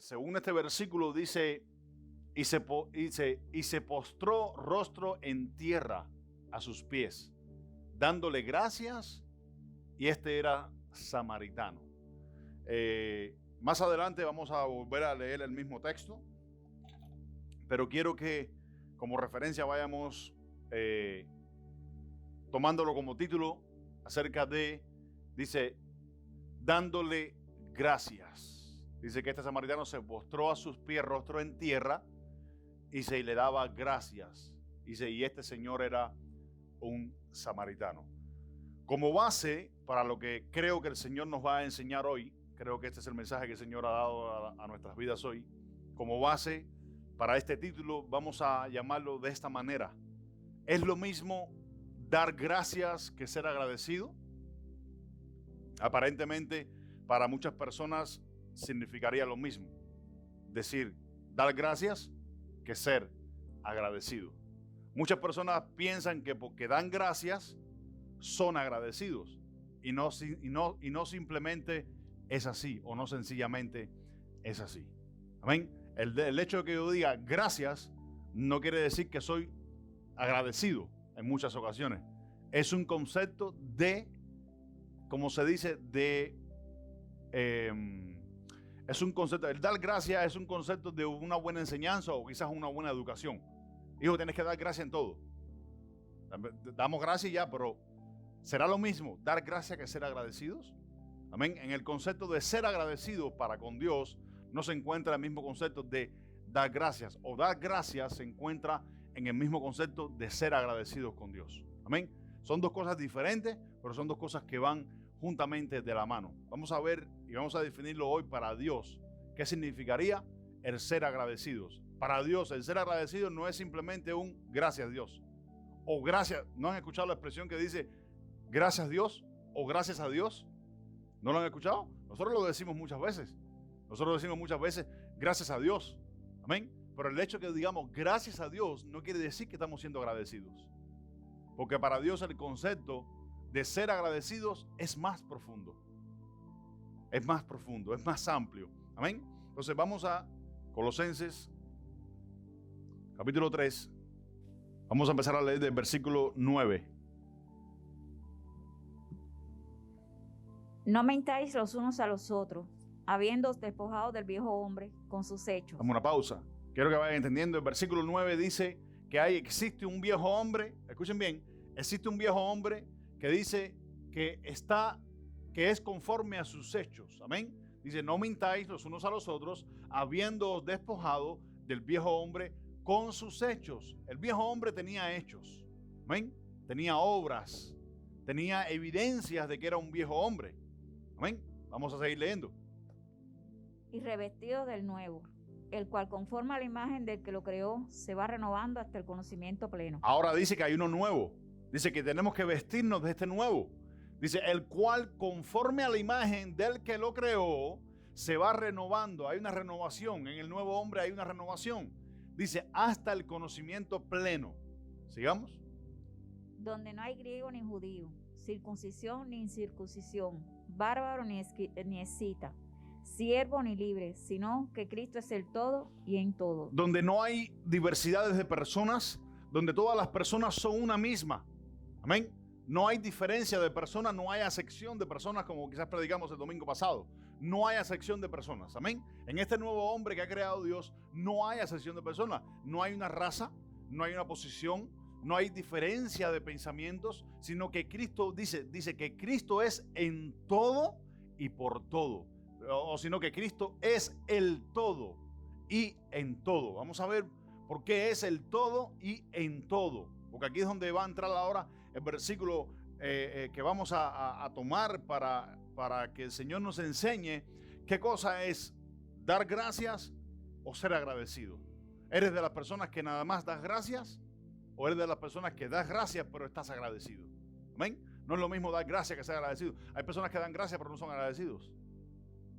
según este versículo, dice, y se postró rostro en tierra a sus pies, dándole gracias, y este era samaritano. Más adelante vamos a volver a leer el mismo texto, pero quiero que como referencia vayamos tomándolo como título acerca de, dice, dándole gracias. Dice que este samaritano se postró a sus pies, rostro en tierra, y se le daba gracias. Dice, y este señor era un samaritano. Como base para lo que creo que el Señor nos va a enseñar hoy, creo que este es el mensaje que el Señor ha dado a nuestras vidas hoy. Como base para este título vamos a llamarlo de esta manera. ¿Es lo mismo dar gracias que ser agradecido? Aparentemente para muchas personas significaría lo mismo. Decir, dar gracias que ser agradecido. Muchas personas piensan que porque dan gracias son agradecidos y no simplemente es así, o no sencillamente es así. Amén. El hecho de que yo diga gracias no quiere decir que soy agradecido en muchas ocasiones. Es un concepto de, como se dice, es un concepto, el dar gracias es un concepto de una buena enseñanza o quizás una buena educación. Hijo, tienes que dar gracias en todo. Damos gracias ya, pero ¿será lo mismo dar gracias que ser agradecidos? Amén. En el concepto de ser agradecidos para con Dios no se encuentra el mismo concepto de dar gracias. O dar gracias se encuentra en el mismo concepto de ser agradecidos con Dios. Amén. Son dos cosas diferentes, pero son dos cosas que van juntamente de la mano. Vamos a ver y vamos a definirlo hoy para Dios. ¿Qué significaría el ser agradecidos? Para Dios, el ser agradecido no es simplemente un gracias Dios. O gracias. ¿No han escuchado la expresión que dice gracias Dios o gracias a Dios? ¿No lo han escuchado? Nosotros lo decimos muchas veces. Nosotros decimos muchas veces gracias a Dios. Amén. Pero el hecho de que digamos gracias a Dios no quiere decir que estamos siendo agradecidos. Porque para Dios el concepto de ser agradecidos es más profundo. Es más profundo, es más amplio. Amén. Entonces vamos a Colosenses capítulo 3. Vamos a empezar a leer del versículo 9. No mentáis los unos a los otros, habiéndoos despojado del viejo hombre con sus hechos. Vamos a una pausa. Quiero que vayan entendiendo. El versículo 9 dice que existe un viejo hombre. Escuchen bien. Existe un viejo hombre que dice que es conforme a sus hechos. Amén. Dice, no mintáis los unos a los otros, habiéndoos despojado del viejo hombre con sus hechos. El viejo hombre tenía hechos. Amén. Tenía obras. Tenía evidencias de que era un viejo hombre. Amén. Vamos a seguir leyendo. Y revestido del nuevo, el cual conforme a la imagen del que lo creó, se va renovando hasta el conocimiento pleno. Ahora dice que hay uno nuevo. Dice que tenemos que vestirnos de este nuevo. Dice, el cual conforme a la imagen del que lo creó, se va renovando. Hay una renovación. En el nuevo hombre hay una renovación. Dice, hasta el conocimiento pleno. Sigamos. Donde no hay griego ni judío, circuncisión ni incircuncisión, bárbaro ni escita, siervo ni libre, sino que Cristo es el todo y en todo. Donde no hay diversidades de personas, donde todas las personas son una misma. Amén. No hay diferencia de personas, no hay acepción de personas como quizás predicamos el domingo pasado. No hay acepción de personas. Amén. En este nuevo hombre que ha creado Dios, no hay acepción de personas. No hay una raza, no hay una posición, no hay diferencia de pensamientos, sino que Cristo dice que Cristo es en todo y por todo. O sino que Cristo es el todo y en todo. Vamos a ver por qué es el todo y en todo. Porque aquí es donde va a entrar ahora el versículo que vamos a tomar para que el Señor nos enseñe qué cosa es dar gracias o ser agradecido. ¿Eres de las personas que nada más das gracias o eres de las personas que das gracias pero estás agradecido? ¿Amén? No es lo mismo dar gracias que ser agradecido. Hay personas que dan gracias pero no son agradecidos.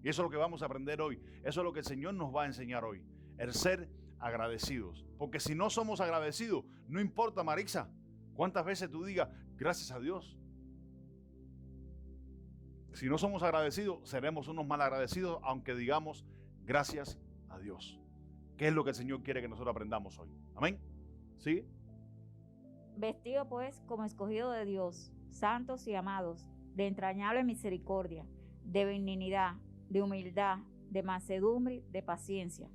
Y eso es lo que vamos a aprender hoy. Eso es lo que el Señor nos va a enseñar hoy. El ser agradecidos. Porque si no somos agradecidos, no importa, Marixa, cuántas veces tú digas gracias a Dios. Si no somos agradecidos, seremos unos mal agradecidos, aunque digamos gracias Dios. ¿Qué es lo que el Señor quiere que nosotros aprendamos hoy? Amén. ¿Sigue? Vestido pues como escogido de Dios, santos y amados, de entrañable misericordia, de benignidad, de humildad, de mansedumbre, de paciencia,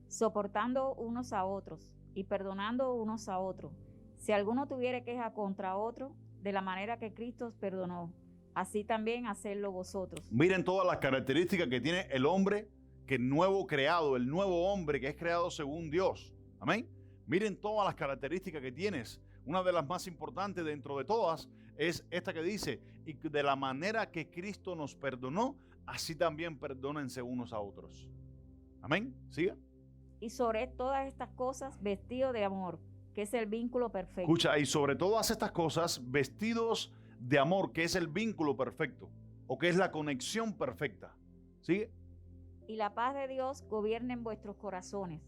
soportando unos a otros y perdonando unos a otros. Si alguno tuviere queja contra otro, de la manera que Cristo os perdonó, así también hacedlo vosotros. Miren todas las características que tiene el hombre que nuevo creado, el nuevo hombre que es creado según Dios. Amén. Miren todas las características que tienes. Una de las más importantes dentro de todas es esta que dice, y de la manera que Cristo nos perdonó, así también perdónense unos a otros. Amén. Siga. Y sobre todas estas cosas, vestido de amor, que es el vínculo perfecto. Escucha, y sobre todas estas cosas, vestidos de amor, que es el vínculo perfecto, o que es la conexión perfecta. ¿Sigue? Y la paz de Dios gobierne en vuestros corazones,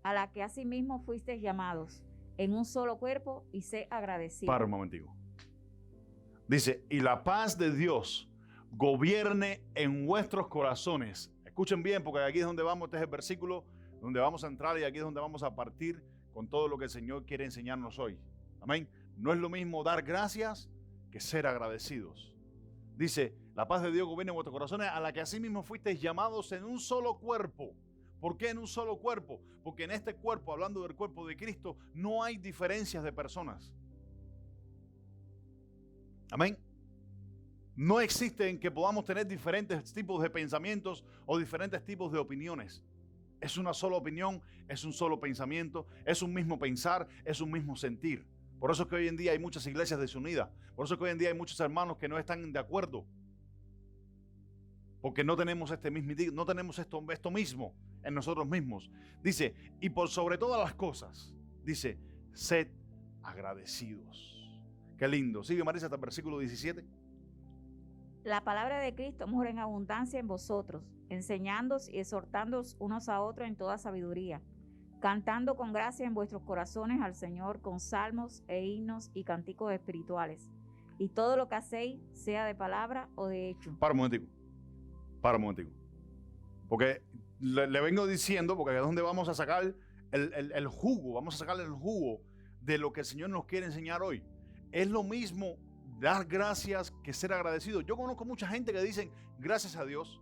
a la que asimismo fuisteis llamados, en un solo cuerpo, y sé agradecidos. Para un momentico. Dice, y la paz de Dios gobierne en vuestros corazones. Escuchen bien, porque aquí es donde vamos, este es el versículo donde vamos a entrar y aquí es donde vamos a partir con todo lo que el Señor quiere enseñarnos hoy. Amén. No es lo mismo dar gracias que ser agradecidos. Dice, la paz de Dios gobierne en vuestros corazones, a la que asimismo fuisteis llamados en un solo cuerpo. ¿Por qué en un solo cuerpo? Porque en este cuerpo, hablando del cuerpo de Cristo, no hay diferencias de personas. Amén. No existe en que podamos tener diferentes tipos de pensamientos o diferentes tipos de opiniones. Es una sola opinión, es un solo pensamiento, es un mismo pensar, es un mismo sentir. Por eso es que hoy en día hay muchas iglesias desunidas. Por eso es que hoy en día hay muchos hermanos que no están de acuerdo. Porque no tenemos no tenemos esto mismo en nosotros mismos. Dice, y por sobre todas las cosas, dice, sed agradecidos. Qué lindo. Sigue, Marisa, hasta el versículo 17. La palabra de Cristo mora en abundancia en vosotros, enseñándoos y exhortándoos unos a otros en toda sabiduría, cantando con gracia en vuestros corazones al Señor con salmos e himnos y cánticos espirituales. Y todo lo que hacéis, sea de palabra o de hecho. Para un momentico. Porque le vengo diciendo, porque es donde vamos a sacar el jugo, vamos a sacarle el jugo de lo que el Señor nos quiere enseñar hoy. Es lo mismo dar gracias que ser agradecido. Yo conozco mucha gente que dicen gracias a Dios,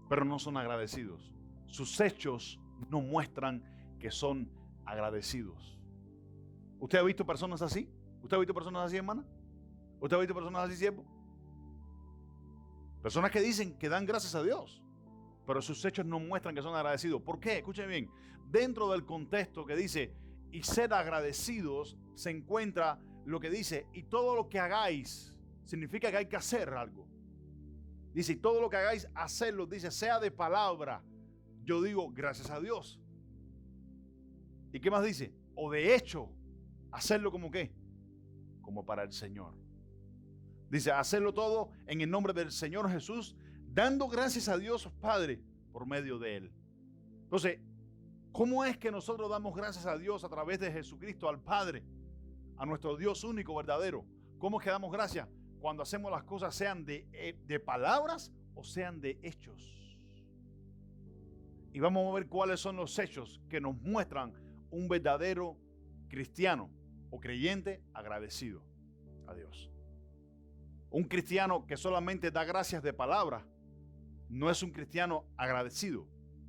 pero no son agradecidos. Sus hechos no muestran que son agradecidos. ¿Usted ha visto personas así? ¿Usted ha visto personas así, hermana? ¿Usted ha visto personas así, siervo? Personas que dicen que dan gracias a Dios, pero sus hechos no muestran que son agradecidos. ¿Por qué? Escuchen bien. Dentro del contexto que dice, y ser agradecidos, se encuentra lo que dice, y todo lo que hagáis, significa que hay que hacer algo. Dice, y todo lo que hagáis, hacerlo, dice, sea de palabra. Yo digo, gracias a Dios. ¿Y qué más dice? O de hecho, hacerlo como qué? Como para el Señor. Dice, hacerlo todo en el nombre del Señor Jesús, dando gracias a Dios Padre por medio de Él. Entonces, ¿cómo es que nosotros damos gracias a Dios a través de Jesucristo al Padre? A nuestro Dios único, verdadero. ¿Cómo es que damos gracias? Cuando hacemos las cosas sean de palabras o sean de hechos. Y vamos a ver cuáles son los hechos que nos muestran un verdadero cristiano o creyente agradecido a Dios. Un cristiano que solamente da gracias de palabra no es un cristiano agradecido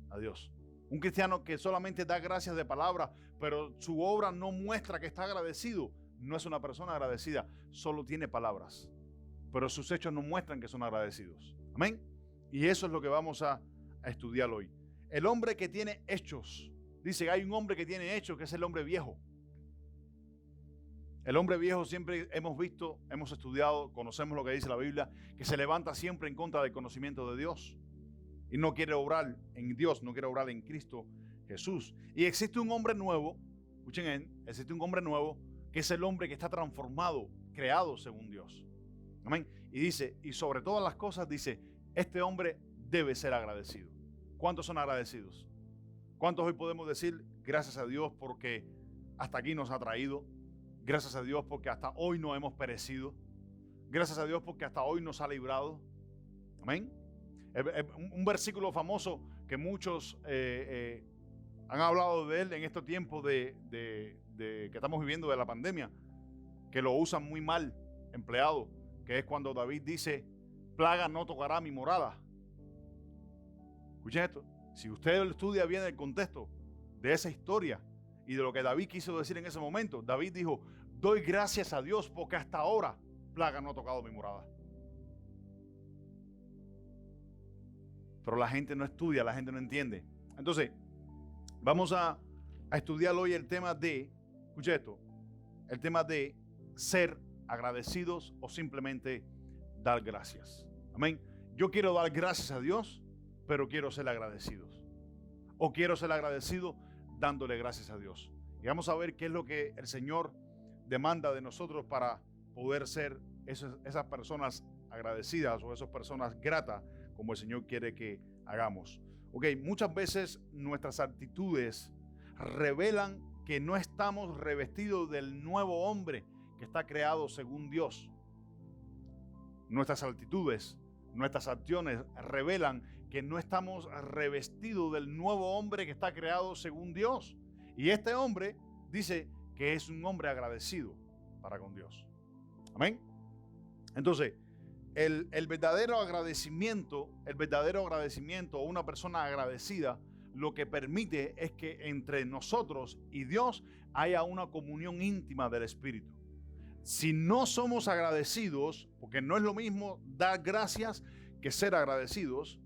a Dios. Un cristiano que solamente da gracias de palabra, pero su obra no muestra que está agradecido, no es una persona agradecida, solo tiene palabras, pero sus hechos no muestran que son agradecidos. Amén. Y eso es lo que vamos a estudiar hoy. El hombre que tiene hechos, dice que hay un hombre que tiene hechos, que es el hombre viejo. El hombre viejo siempre hemos visto, hemos estudiado, conocemos lo que dice la Biblia, que se levanta siempre en contra del conocimiento de Dios. Y no quiere obrar en Dios, no quiere obrar en Cristo Jesús. Y existe un hombre nuevo, escuchen bien, existe un hombre nuevo que es el hombre que está transformado, creado según Dios. Amén. Y dice, y sobre todas las cosas dice, este hombre debe ser agradecido. ¿Cuántos son agradecidos? ¿Cuántos hoy podemos decir gracias a Dios porque hasta aquí nos ha traído? Gracias a Dios porque hasta hoy no hemos perecido. Gracias a Dios porque hasta hoy nos ha librado. Amén. Un versículo famoso que muchos Han hablado de él en estos tiempos de que estamos viviendo de la pandemia, que lo usan muy mal, empleado, que es cuando David dice, plaga no tocará mi morada. Escuchen esto, si usted estudia bien el contexto de esa historia y de lo que David quiso decir en ese momento, David dijo, doy gracias a Dios porque hasta ahora plaga no ha tocado mi morada. Pero la gente no estudia, la gente no entiende. Entonces, vamos a estudiar hoy el tema de, escuche esto, el tema de ser agradecidos o simplemente dar gracias. Amén. Yo quiero dar gracias a Dios, pero quiero ser agradecidos. O quiero ser agradecido dándole gracias a Dios. Y vamos a ver qué es lo que el Señor demanda de nosotros para poder ser esas personas agradecidas o esas personas gratas como el Señor quiere que hagamos. Ok, muchas veces nuestras actitudes revelan que no estamos revestidos del nuevo hombre que está creado según Dios. Nuestras actitudes, nuestras acciones revelan que no estamos revestidos del nuevo hombre que está creado según Dios. Y este hombre dice que es un hombre agradecido para con Dios. Amén. Entonces, el verdadero agradecimiento o una persona agradecida, lo que permite es que entre nosotros y Dios haya una comunión íntima del Espíritu. Si no somos agradecidos, porque no es lo mismo dar gracias que ser agradecidos,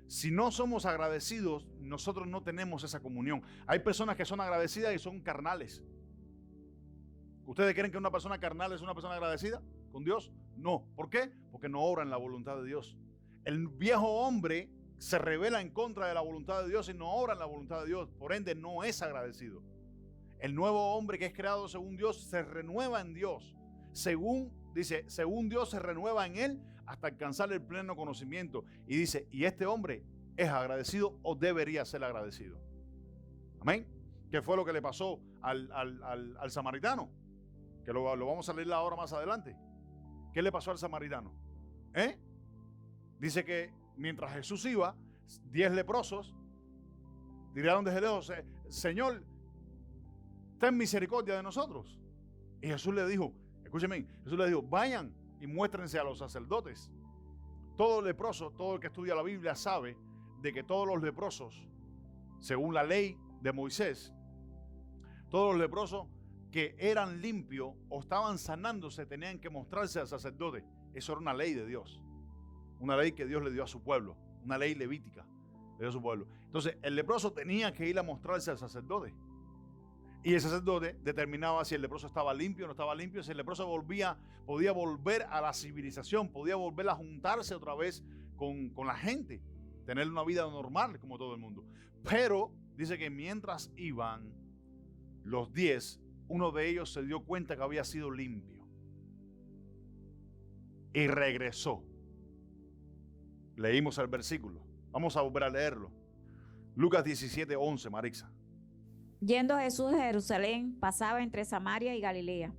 si no somos agradecidos, nosotros no tenemos esa comunión. Hay personas que son agradecidas y son carnales. ¿Ustedes creen que una persona carnal es una persona agradecida con Dios? No. ¿Por qué? Porque no obra en la voluntad de Dios. El viejo hombre se rebela en contra de la voluntad de Dios y no obra en la voluntad de Dios. Por ende, no es agradecido. El nuevo hombre que es creado según Dios se renueva en Dios. Según Dios se renueva en él hasta alcanzar el pleno conocimiento. Y dice, y este hombre es agradecido o debería ser agradecido. Amén. ¿Qué fue lo que le pasó al samaritano? Que lo vamos a leer ahora más adelante. ¿Qué le pasó al samaritano? Dice que mientras Jesús iba, 10 leprosos tiraron desde lejos, Señor, ten misericordia de nosotros. Y Jesús le dijo, escúcheme, Jesús le dijo, vayan y muéstrense a los sacerdotes. Todo leproso, todo el que estudia la Biblia sabe de que todos los leprosos, según la ley de Moisés, todos los leprosos que eran limpios o estaban sanándose tenían que mostrarse al sacerdote. Eso era una ley de Dios, una ley que Dios le dio a su pueblo, una ley levítica le dio a su pueblo. Entonces el leproso tenía que ir a mostrarse al sacerdote y el sacerdote determinaba si el leproso estaba limpio o no estaba limpio. Si el leproso podía volver a la civilización, podía volver a juntarse otra vez con la gente, tener una vida normal como todo el mundo. Pero dice que mientras iban los 10, uno de ellos se dio cuenta que había sido limpio y regresó. Leímos el versículo. Vamos a volver a leerlo. Lucas 17:11, Marixa. Yendo Jesús de Jerusalén, pasaba entre Samaria y Galilea.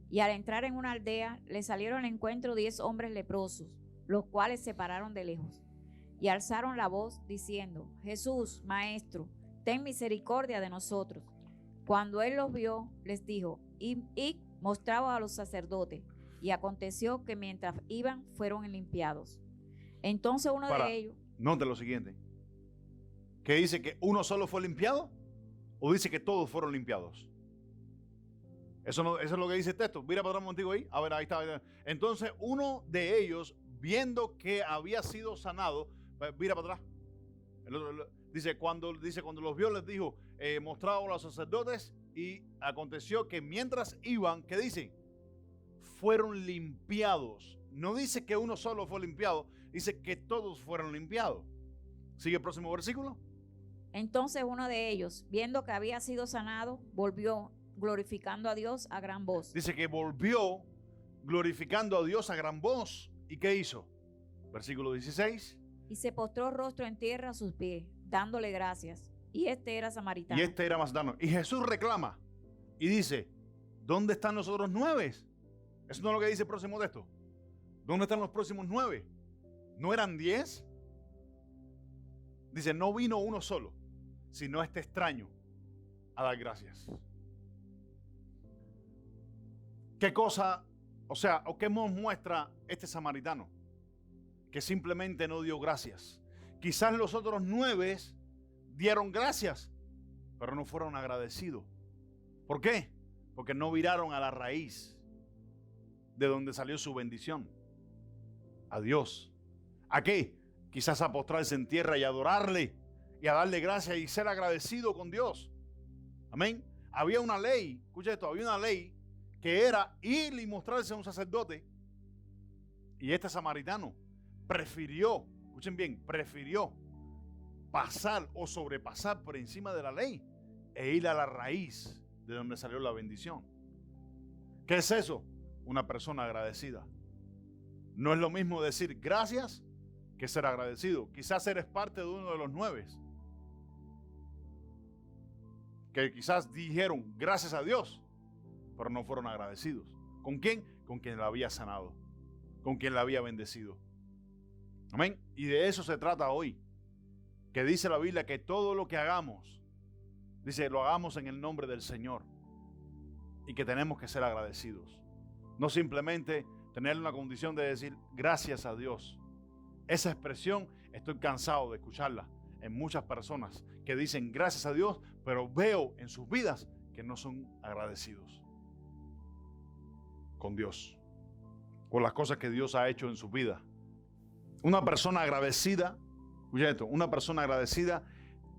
Y al entrar en una aldea, le salieron al encuentro 10 hombres leprosos, los cuales se pararon de lejos. Y alzaron la voz, diciendo, Jesús, Maestro, ten misericordia de nosotros. Cuando él los vio, les dijo, id mostraos a los sacerdotes. Y aconteció que mientras iban, fueron limpiados. Entonces uno de ellos... Note lo siguiente. ¿Que dice que uno solo fue limpiado? ¿O dice que todos fueron limpiados? Eso es lo que dice el texto. Mira para atrás un momentico ahí. A ver, ahí está. Entonces uno de ellos, viendo que había sido sanado, mira para atrás. Dice, cuando los vio, les dijo, mostraos a los sacerdotes, y aconteció que mientras iban, ¿qué dice? Fueron limpiados. No dice que uno solo fue limpiado, dice que todos fueron limpiados. Sigue el próximo versículo. Entonces uno de ellos, viendo que había sido sanado, volvió glorificando a Dios a gran voz. Dice que volvió glorificando a Dios a gran voz. ¿Y qué hizo? Versículo 16. Y se postró rostro en tierra a sus pies, dándole gracias. Y este era samaritano. Y Jesús reclama y dice, ¿dónde están los otros 9? Eso no es lo que dice el próximo texto. ¿Dónde están los próximos 9? ¿No eran 10? Dice, no vino uno solo, sino este extraño. a dar gracias. ¿Qué cosa, o qué nos muestra este samaritano? Que simplemente no dio gracias. Quizás los otros 9 dieron gracias, pero no fueron agradecidos. ¿Por qué? Porque no viraron a la raíz de donde salió su bendición. A Dios. ¿A qué? Quizás a postrarse en tierra y adorarle y a darle gracias y ser agradecido con Dios. Amén. Había una ley, escucha esto, había una ley que era ir y mostrarse a un sacerdote. Y este samaritano prefirió, escuchen bien, prefirió pasar o sobrepasar por encima de la ley e ir a la raíz de donde salió la bendición. ¿Qué es eso? Una persona agradecida. No es lo mismo decir gracias que ser agradecido. Quizás eres parte de uno de los 9 que quizás dijeron gracias a Dios, pero no fueron agradecidos. ¿Con quién? Con quien la había sanado, con quien la había bendecido. Amén. Y de eso se trata hoy. Que dice la Biblia que todo lo que hagamos, dice, lo hagamos en el nombre del Señor. Y que tenemos que ser agradecidos. No simplemente tener una condición de decir gracias a Dios. Esa expresión estoy cansado de escucharla en muchas personas que dicen gracias a Dios, pero veo en sus vidas que no son agradecidos con Dios, por las cosas que Dios ha hecho en su vida. Una persona agradecida, escucha esto, una persona agradecida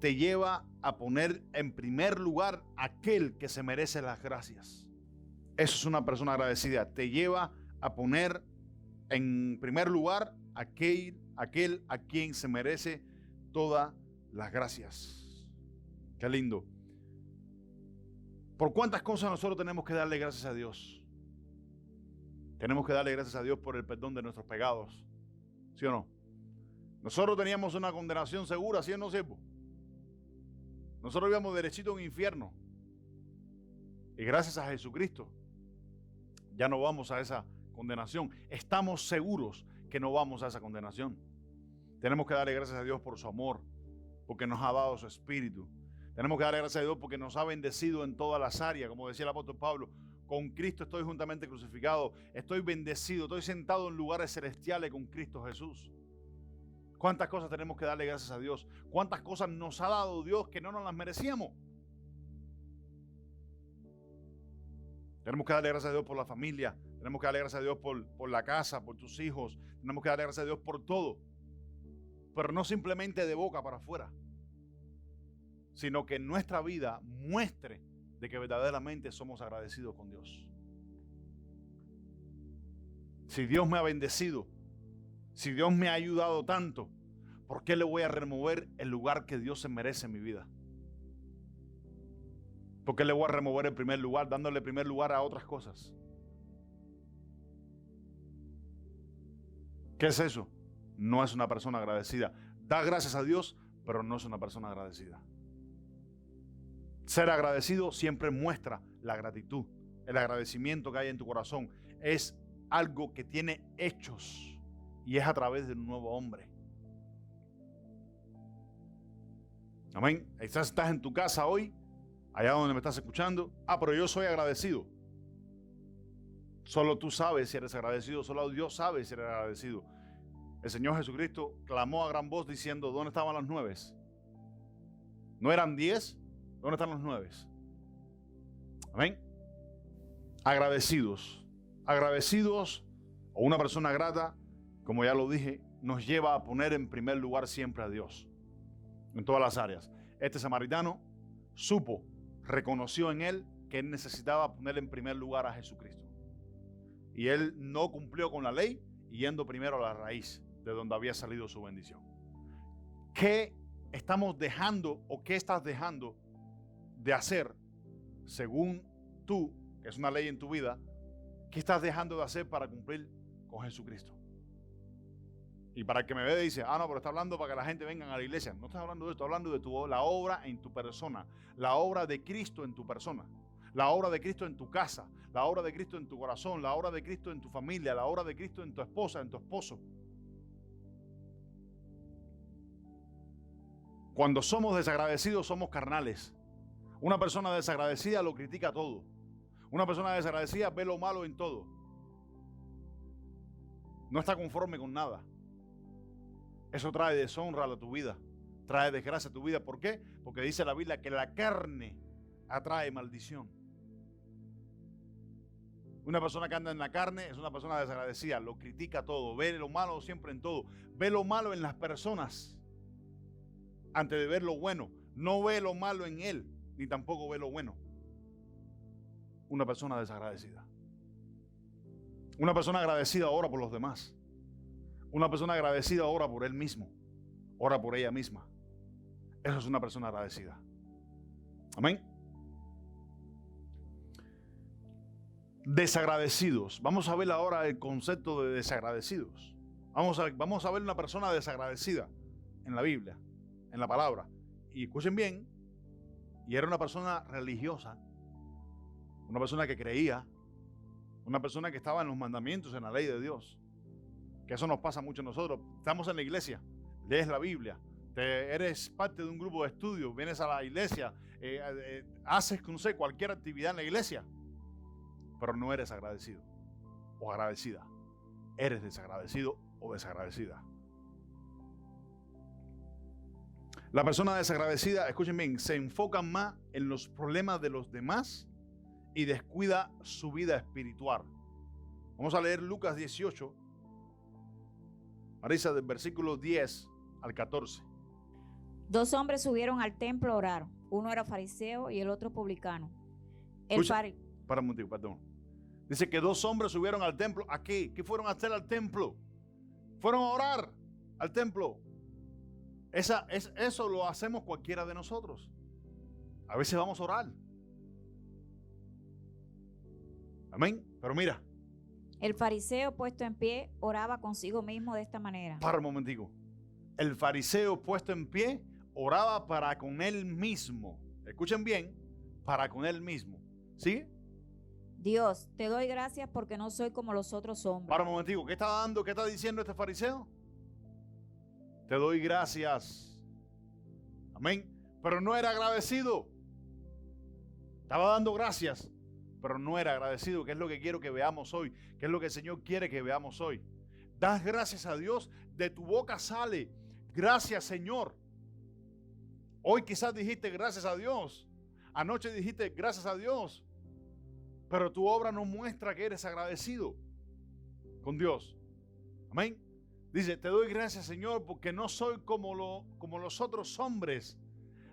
te lleva a poner en primer lugar aquel que se merece las gracias. Eso es una persona agradecida, te lleva a poner en primer lugar aquel a quien se merece todas las gracias. Qué lindo. ¿Por cuántas cosas nosotros tenemos que darle gracias a Dios? Tenemos que darle gracias a Dios por el perdón de nuestros pecados. ¿Sí o no? Nosotros teníamos una condenación segura, ¿sí o no, siervo? Nosotros íbamos derechito a un infierno. Y gracias a Jesucristo ya no vamos a esa condenación. Estamos seguros que no vamos a esa condenación. Tenemos que darle gracias a Dios por su amor, porque nos ha dado su espíritu. Tenemos que darle gracias a Dios porque nos ha bendecido en todas las áreas. Como decía el apóstol Pablo, con Cristo estoy juntamente crucificado, estoy bendecido, estoy sentado en lugares celestiales con Cristo Jesús. ¿Cuántas cosas tenemos que darle gracias a Dios? ¿Cuántas cosas nos ha dado Dios que no nos las merecíamos? Tenemos que darle gracias a Dios por la familia, tenemos que darle gracias a Dios por la casa, por tus hijos, tenemos que darle gracias a Dios por todo, pero no simplemente de boca para afuera, sino que en nuestra vida muestre de que verdaderamente somos agradecidos con Dios. Si Dios me ha bendecido, si Dios me ha ayudado tanto, ¿por qué le voy a remover el lugar que Dios se merece en mi vida? ¿Por qué le voy a remover el primer lugar, dándole primer lugar a otras cosas? ¿Qué es eso? No es una persona agradecida. Da gracias a Dios, pero no es una persona agradecida. Ser agradecido siempre muestra la gratitud, el agradecimiento que hay en tu corazón. Es algo que tiene hechos y es a través de un nuevo hombre. Amén. Quizás estás en tu casa hoy, allá donde me estás escuchando. Pero yo soy agradecido. Solo tú sabes si eres agradecido, solo Dios sabe si eres agradecido. El Señor Jesucristo clamó a gran voz diciendo, ¿dónde estaban los 9? ¿No eran 10? ¿Dónde están los 9? Amén. Agradecidos. Agradecidos o una persona grata, como ya lo dije, nos lleva a poner en primer lugar siempre a Dios. En todas las áreas. Este samaritano reconoció en él que él necesitaba poner en primer lugar a Jesucristo. Y él no cumplió con la ley, yendo primero a la raíz de donde había salido su bendición. ¿Qué estamos dejando o qué estás dejando de hacer según tú, que es una ley en tu vida? ¿Qué estás dejando de hacer para cumplir con Jesucristo? Y para el que me ve dice, no, pero está hablando para que la gente venga a la iglesia. No estás hablando de esto, hablando de la obra en tu persona, la obra de Cristo en tu persona, la obra de Cristo en tu casa, la obra de Cristo en tu corazón, la obra de Cristo en tu familia, la obra de Cristo en tu esposa, en tu esposo. Cuando somos desagradecidos somos carnales. Una persona desagradecida lo critica todo. Una persona desagradecida ve lo malo en todo. No está conforme con nada. Eso trae deshonra a tu vida. Trae desgracia a tu vida. ¿Por qué? Porque dice la Biblia que la carne atrae maldición. Una persona que anda en la carne es una persona desagradecida. Lo critica todo. Ve lo malo siempre en todo. Ve lo malo en las personas antes de ver lo bueno. No ve lo malo en él, ni tampoco ve lo bueno. Una persona desagradecida. Una persona agradecida ora por los demás. Una persona agradecida ora por él mismo. Ora por ella misma. Eso es una persona agradecida. Amén. Desagradecidos. Vamos a ver ahora el concepto de desagradecidos. Vamos a ver una persona desagradecida en la Biblia, en la palabra. Y escuchen bien, y era una persona religiosa, una persona que creía, una persona que estaba en los mandamientos, en la ley de Dios. Que eso nos pasa mucho a nosotros. Estamos en la iglesia, lees la Biblia, eres parte de un grupo de estudio, vienes a la iglesia, haces, no sé, cualquier actividad en la iglesia, pero no eres agradecido o agradecida. Eres desagradecido o desagradecida. La persona desagradecida, escuchen bien, se enfoca más en los problemas de los demás y descuida su vida espiritual. Vamos a leer Lucas 18, Marisa, del versículo 10 al 14. 2 hombres subieron al templo a orar. Uno era fariseo y el otro publicano. Para un motivo, perdón. Dice que 2 hombres subieron al templo. ¿A qué? ¿Qué fueron a hacer al templo? Fueron a orar al templo. Eso lo hacemos cualquiera de nosotros. A veces vamos a orar. Amén. Pero mira. El fariseo puesto en pie oraba consigo mismo de esta manera. Para un momentico. El fariseo puesto en pie oraba para con él mismo. Escuchen bien, para con él mismo. ¿Sí? Dios, te doy gracias porque no soy como los otros hombres. Para un momentico, ¿qué está diciendo este fariseo? Te doy gracias. Amén. Pero no era agradecido. Estaba dando gracias, pero no era agradecido, que es lo que quiero que veamos hoy, que es lo que el Señor quiere que veamos hoy. Das gracias a Dios, de tu boca sale, gracias Señor. Hoy quizás dijiste gracias a Dios, anoche dijiste gracias a Dios, pero tu obra no muestra que eres agradecido con Dios. Amén. Dice, te doy gracias Señor porque no soy como los otros hombres,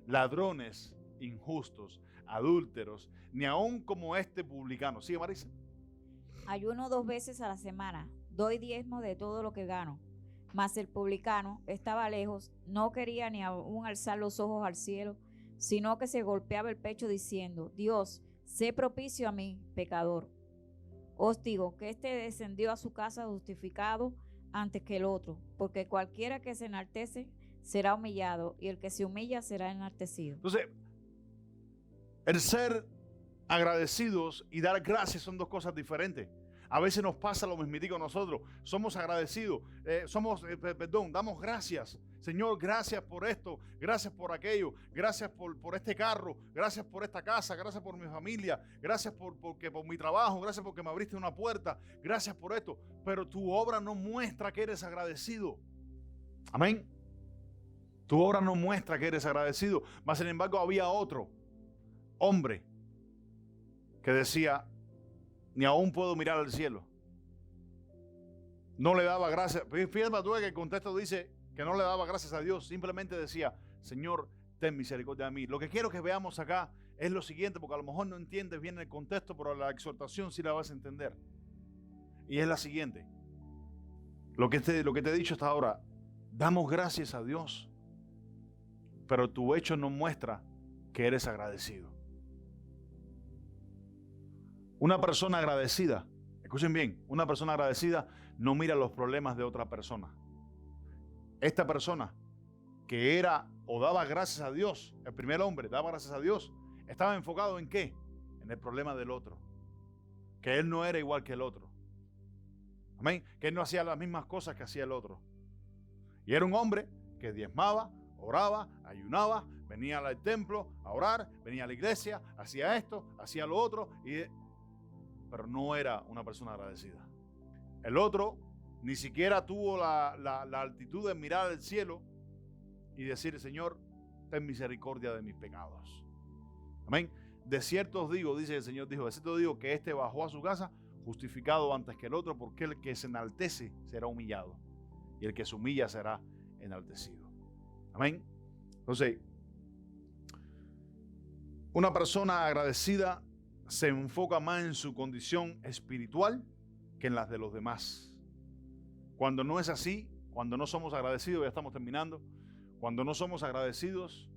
ladrones, injustos, adúlteros, ni aún como este publicano. ¿Sigue, Marisa? Ayuno 2 veces a la semana, doy diezmo de todo lo que gano. Mas el publicano estaba lejos, no quería ni aún alzar los ojos al cielo, sino que se golpeaba el pecho diciendo, Dios, sé propicio a mí, pecador. Os digo que este descendió a su casa justificado antes que el otro, porque cualquiera que se enaltece será humillado, y el que se humilla será enaltecido. Entonces, el ser agradecidos y dar gracias son 2 cosas diferentes. A veces nos pasa lo mismitico a nosotros. Somos agradecidos, damos gracias. Señor, gracias por esto, gracias por aquello, gracias por este carro, gracias por esta casa, gracias por mi familia, gracias por mi trabajo, gracias porque me abriste una puerta, gracias por esto. Pero tu obra no muestra que eres agradecido. Amén. Tu obra no muestra que eres agradecido. Mas sin embargo había otro hombre que decía, ni aún puedo mirar al cielo. No le daba gracias. Fíjate tú que el contexto dice que no le daba gracias a Dios. Simplemente decía, Señor, ten misericordia de mí. Lo que quiero que veamos acá es lo siguiente, porque a lo mejor no entiendes bien el contexto, pero la exhortación sí la vas a entender. Y es la siguiente. Lo que te he dicho hasta ahora, damos gracias a Dios, pero tu hecho no muestra que eres agradecido. Una persona agradecida, escuchen bien, una persona agradecida no mira los problemas de otra persona. Esta persona que era o daba gracias a Dios, el primer hombre daba gracias a Dios, estaba enfocado ¿en qué? En el problema del otro. Que él no era igual que el otro. Amén. Que él no hacía las mismas cosas que hacía el otro. Y era un hombre que diezmaba, oraba, ayunaba, venía al templo a orar, venía a la iglesia, hacía esto, hacía lo otro, pero no era una persona agradecida. El otro ni siquiera tuvo la altitud de mirar al cielo y decir: Señor, ten misericordia de mis pecados. Amén. De cierto os digo, dice el Señor, dijo, de cierto digo que este bajó a su casa justificado antes que el otro, porque el que se enaltece será humillado y el que se humilla será enaltecido. Amén. Entonces, una persona agradecida se enfoca más en su condición espiritual que en las de los demás. Cuando no es así, cuando no somos agradecidos, ya estamos terminando, cuando no somos agradecidos,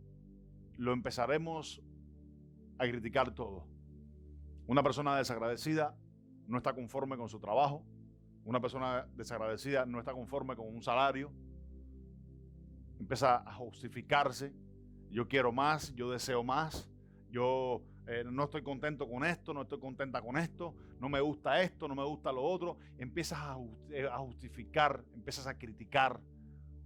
lo empezaremos a criticar todo. Una persona desagradecida no está conforme con su trabajo. Una persona desagradecida no está conforme con un salario. Empieza a justificarse. Yo quiero más, yo deseo más, yo no estoy contento con esto, no estoy contenta con esto, no me gusta esto, no me gusta lo otro. Empiezas a justificar, empiezas a criticar,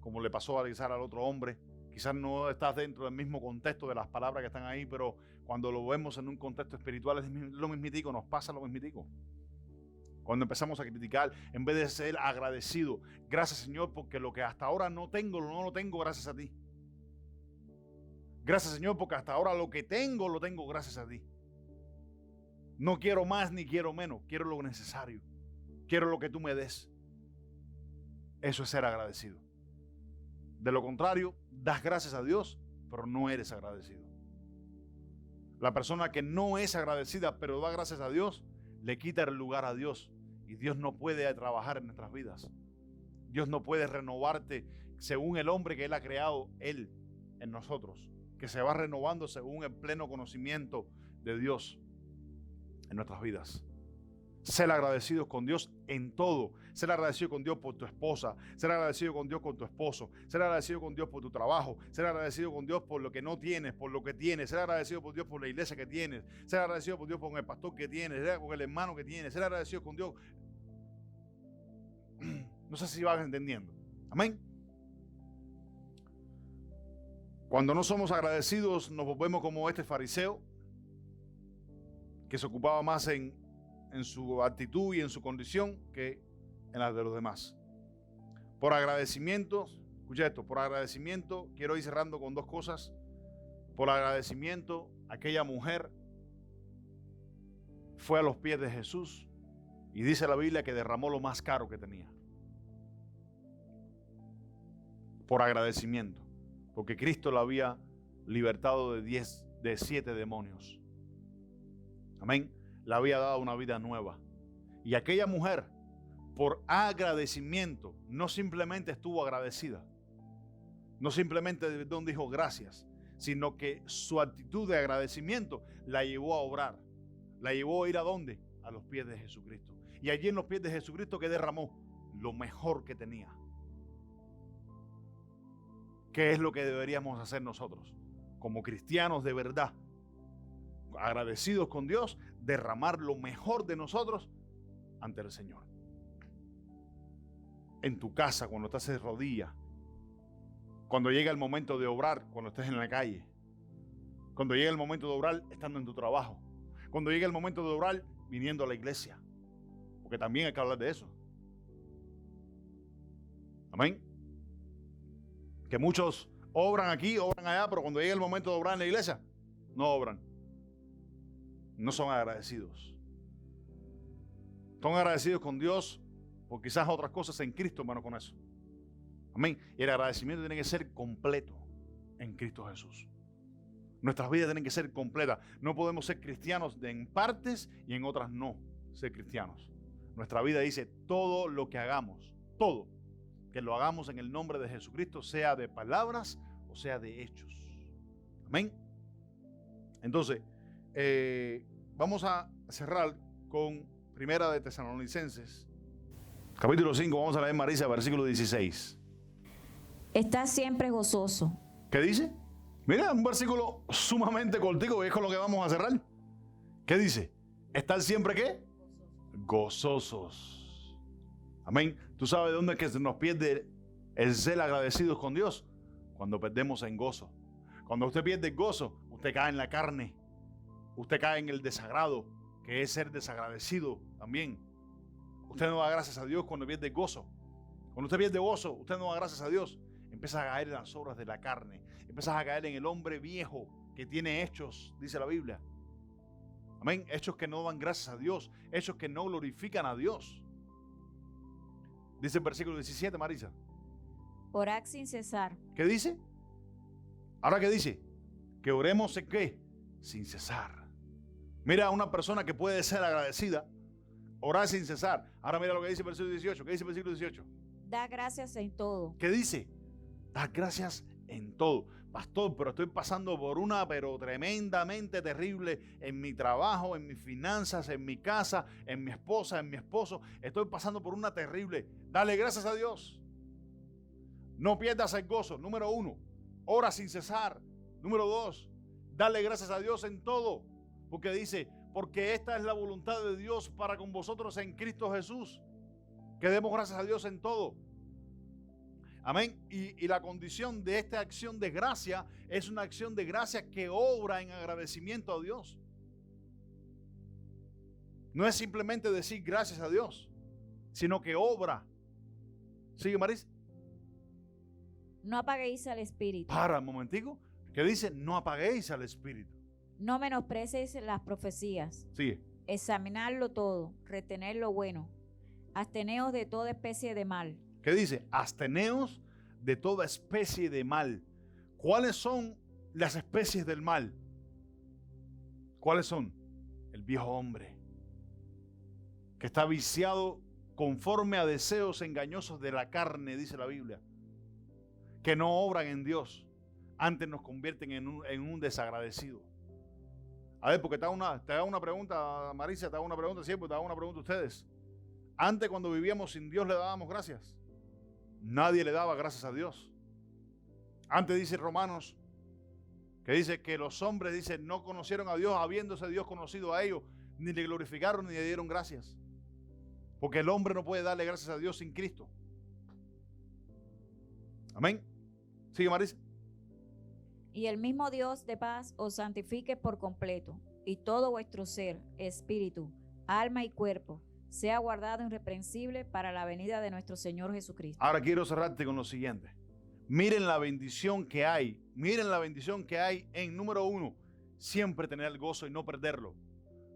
como le pasó a Arizar al otro hombre. Quizás no estás dentro del mismo contexto de las palabras que están ahí, pero cuando lo vemos en un contexto espiritual es lo mismitico, nos pasa lo mismitico. Cuando empezamos a criticar, en vez de ser agradecido, gracias Señor, porque lo que hasta ahora no lo tengo gracias a ti. Gracias Señor, porque hasta ahora lo tengo gracias a ti. No quiero más ni quiero menos, quiero lo necesario, quiero lo que tú me des. Eso es ser agradecido. De lo contrario, das gracias a Dios, pero no eres agradecido. La persona que no es agradecida, pero da gracias a Dios, le quita el lugar a Dios. Y Dios no puede trabajar en nuestras vidas. Dios no puede renovarte según el hombre que Él ha creado, Él en nosotros, que se va renovando según el pleno conocimiento de Dios en nuestras vidas. Ser agradecidos con Dios en todo. Ser agradecido con Dios por tu esposa. Ser agradecido con Dios con tu esposo. Ser agradecido con Dios por tu trabajo. Ser agradecido con Dios por lo que no tienes, por lo que tienes. Ser agradecido por Dios por la iglesia que tienes. Ser agradecido por Dios por el pastor que tienes, con el hermano que tienes. Ser agradecido con Dios. No sé si vas entendiendo. Amén. Cuando no somos agradecidos, nos volvemos como este fariseo que se ocupaba más en su actitud y en su condición que en las de los demás. Por agradecimiento, escucha esto, por agradecimiento, quiero ir cerrando con dos cosas. Por agradecimiento, aquella mujer fue a los pies de Jesús y dice la Biblia que derramó lo más caro que tenía. Por agradecimiento, porque Cristo la había libertado de 7 demonios. Amén. Le había dado una vida nueva. Y aquella mujer, por agradecimiento, no simplemente estuvo agradecida, no simplemente dijo gracias, sino que su actitud de agradecimiento la llevó a obrar, la llevó a ir ¿a dónde? A los pies de Jesucristo. Y allí en los pies de Jesucristo, ¿qué derramó? Lo mejor que tenía. ¿Qué es lo que deberíamos hacer nosotros como cristianos de verdad? Agradecidos con Dios, derramar lo mejor de nosotros ante el Señor. En tu casa, cuando estás de rodillas, cuando llega el momento de obrar, cuando estés en la calle, cuando llega el momento de obrar estando en tu trabajo, cuando llega el momento de obrar viniendo a la iglesia, porque también hay que hablar de eso. Amén. Que muchos obran aquí, obran allá, pero cuando llega el momento de obrar en la iglesia, no obran. No son agradecidos. Son agradecidos con Dios por quizás otras cosas en Cristo, hermano, con eso. Amén. Y el agradecimiento tiene que ser completo en Cristo Jesús. Nuestras vidas tienen que ser completas. No podemos ser cristianos en partes y en otras no ser cristianos. Nuestra vida dice todo lo que hagamos, todo, que lo hagamos en el nombre de Jesucristo, sea de palabras o sea de hechos. Amén. Entonces, vamos a cerrar con Primera de Tesalonicenses, capítulo 5, vamos a leer, Marisa, versículo 16. Está siempre gozoso. ¿Qué dice? Mira, un versículo sumamente cortico, es con lo que vamos a cerrar. ¿Qué dice? ¿Estar siempre qué? Gozosos. Amén. ¿Tú sabes de dónde es que se nos pierde el ser agradecidos con Dios? Cuando perdemos en gozo. Cuando usted pierde el gozo, usted cae en la carne. Usted cae en el desagrado, que es ser desagradecido también. Usted no da gracias a Dios cuando pierde el gozo. Cuando usted pierde gozo, usted no da gracias a Dios. Empieza a caer en las obras de la carne. Empieza a caer en el hombre viejo que tiene hechos, dice la Biblia. Amén. Hechos que no dan gracias a Dios. Hechos que no glorifican a Dios. Dice el versículo 17, Marisa. Orad sin cesar. ¿Qué dice? ¿Ahora qué dice? Que oremos en qué? Sin cesar. Mira a una persona que puede ser agradecida. Orar sin cesar. Ahora mira lo que dice el versículo 18. ¿Qué dice el versículo 18? Da gracias en todo. ¿Qué dice? Da gracias en todo. Pastor, pero estoy pasando por una, pero tremendamente terrible en mi trabajo, en mis finanzas, en mi casa, en mi esposa, en mi esposo. Estoy pasando por una terrible. Dale gracias a Dios. No pierdas el gozo. Número 1, ora sin cesar. Número 2, dale gracias a Dios en todo. Porque dice, porque esta es la voluntad de Dios para con vosotros en Cristo Jesús. Que demos gracias a Dios en todo. Amén. Y la condición de esta acción de gracia es una acción de gracia que obra en agradecimiento a Dios. No es simplemente decir gracias a Dios, sino que obra. ¿Sigue, Maris? No apaguéis al Espíritu. Para un momentico. Que dice, no apaguéis al Espíritu. No menosprecéis las profecías. Sigue. Examinadlo todo, retened lo bueno. Absteneos de toda especie de mal. ¿Qué dice? Absteneos de toda especie de mal. ¿Cuáles son las especies del mal? ¿Cuáles son? El viejo hombre, que está viciado conforme a deseos engañosos de la carne, dice la Biblia, que no obran en Dios, antes nos convierten en un desagradecido. A ver, porque te hago una pregunta, Marisa, te hago una pregunta siempre, te hago una pregunta a ustedes. Antes, cuando vivíamos sin Dios, le dábamos gracias. Nadie le daba gracias a Dios. Antes dice Romanos, que dice que los hombres, dice, no conocieron a Dios, habiéndose Dios conocido a ellos, ni le glorificaron ni le dieron gracias. Porque el hombre no puede darle gracias a Dios sin Cristo. Amén. Sigue, Marisa. Y el mismo Dios de paz os santifique por completo, y todo vuestro ser, espíritu, alma y cuerpo, sea guardado irreprensible para la venida de nuestro Señor Jesucristo. Ahora quiero cerrarte con lo siguiente. Miren la bendición que hay. Miren la bendición que hay en, número 1, siempre tener el gozo y no perderlo.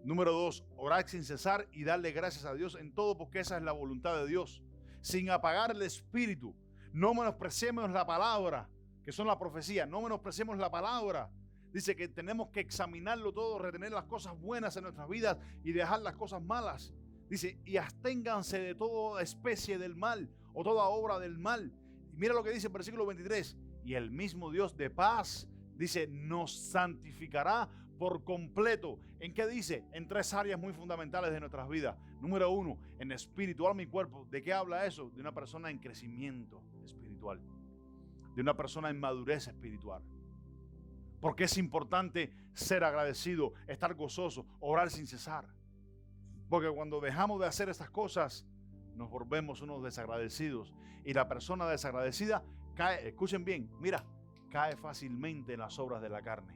Número 2, orar sin cesar y darle gracias a Dios en todo, porque esa es la voluntad de Dios. Sin apagar el espíritu. No menospreciemos la palabra, que son la profecía. No menospreciemos la palabra. Dice que tenemos que examinarlo todo, retener las cosas buenas en nuestras vidas y dejar las cosas malas. Dice, y absténganse de toda especie del mal o toda obra del mal. Y mira lo que dice el versículo 23. Y el mismo Dios de paz, dice, nos santificará por completo. ¿En qué dice? En 3 áreas muy fundamentales de nuestras vidas. Número 1, en espíritu, alma y cuerpo. ¿De qué habla eso? De una persona en crecimiento espiritual. De una persona en madurez espiritual. Porque es importante ser agradecido, estar gozoso, orar sin cesar. Porque cuando dejamos de hacer estas cosas, nos volvemos unos desagradecidos. Y la persona desagradecida cae, escuchen bien, mira, cae fácilmente en las obras de la carne.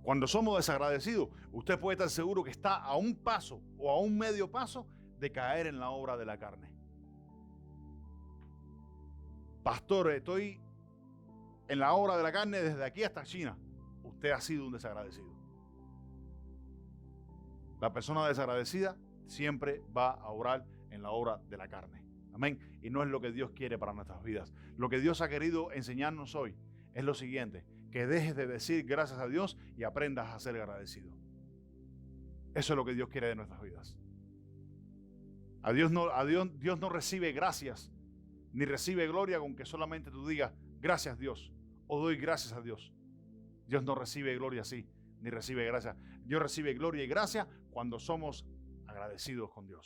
Cuando somos desagradecidos, usted puede estar seguro que está a un paso o a un medio paso de caer en la obra de la carne. Pastor, estoy en la obra de la carne desde aquí hasta China. Usted ha sido un desagradecido. La persona desagradecida siempre va a orar en la obra de la carne. Amén. Y no es lo que Dios quiere para nuestras vidas. Lo que Dios ha querido enseñarnos hoy es lo siguiente: que dejes de decir gracias a Dios y aprendas a ser agradecido. Eso es lo que Dios quiere de nuestras vidas. Dios no recibe gracias ni recibe gloria con que solamente tú digas gracias Dios o doy gracias a Dios. Dios no recibe gloria así, ni recibe gracia. Dios recibe gloria y gracia cuando somos agradecidos con Dios.